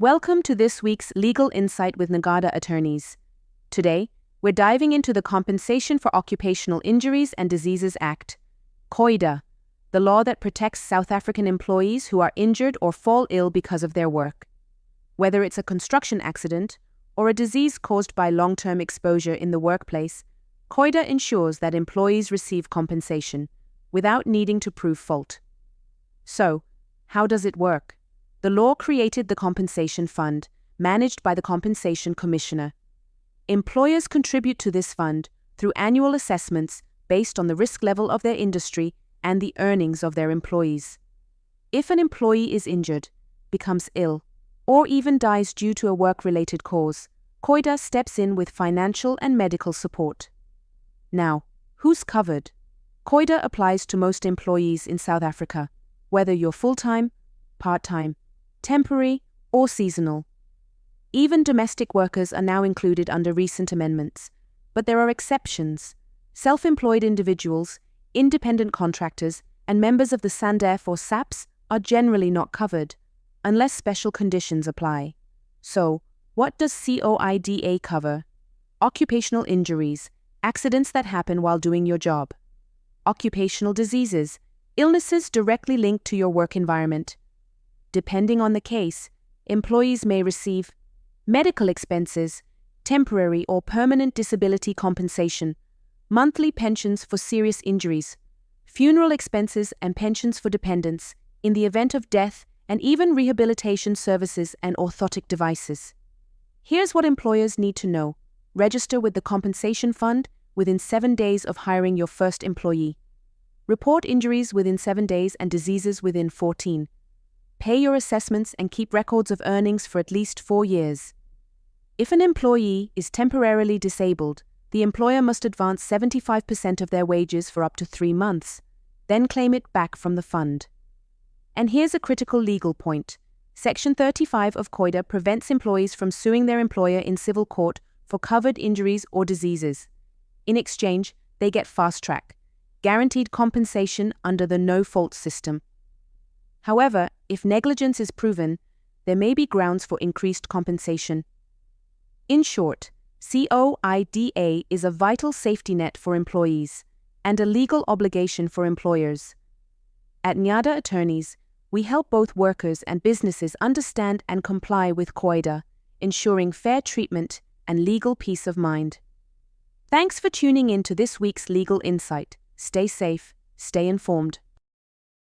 Welcome to this week's Legal Insight with NGADA Attorneys. Today, we're diving into the Compensation for Occupational Injuries and Diseases Act, COIDA, the law that protects South African employees who are injured or fall ill because of their work. Whether it's a construction accident or a disease caused by long-term exposure in the workplace, COIDA ensures that employees receive compensation without needing to prove fault. So, how does it work? The law created the Compensation Fund, managed by the Compensation Commissioner. Employers contribute to this fund through annual assessments based on the risk level of their industry and the earnings of their employees. If an employee is injured, becomes ill, or even dies due to a work-related cause, COIDA steps in with financial and medical support. Now, who's covered? COIDA applies to most employees in South Africa, whether you're full-time, part-time, temporary, or seasonal. Even domestic workers are now included under recent amendments, but there are exceptions. Self-employed individuals, independent contractors, and members of the SANDF or SAPS are generally not covered, unless special conditions apply. So, what does COIDA cover? Occupational injuries, accidents that happen while doing your job. Occupational diseases, illnesses directly linked to your work environment. Depending on the case, employees may receive medical expenses, temporary or permanent disability compensation, monthly pensions for serious injuries, funeral expenses and pensions for dependents in the event of death, and even rehabilitation services and orthotic devices. Here's what employers need to know. Register with the Compensation Fund within 7 days of hiring your first employee. Report injuries within 7 days and diseases within 14. Pay your assessments and keep records of earnings for at least 4 years. If an employee is temporarily disabled, the employer must advance 75% of their wages for up to 3 months, then claim it back from the fund. And here's a critical legal point. Section 35 of COIDA prevents employees from suing their employer in civil court for covered injuries or diseases. In exchange, they get fast track, guaranteed compensation under the no-fault system. However, if negligence is proven, there may be grounds for increased compensation. In short, COIDA is a vital safety net for employees and a legal obligation for employers. At NGADA Attorneys, we help both workers and businesses understand and comply with COIDA, ensuring fair treatment and legal peace of mind. Thanks for tuning in to this week's Legal Insight. Stay safe, stay informed.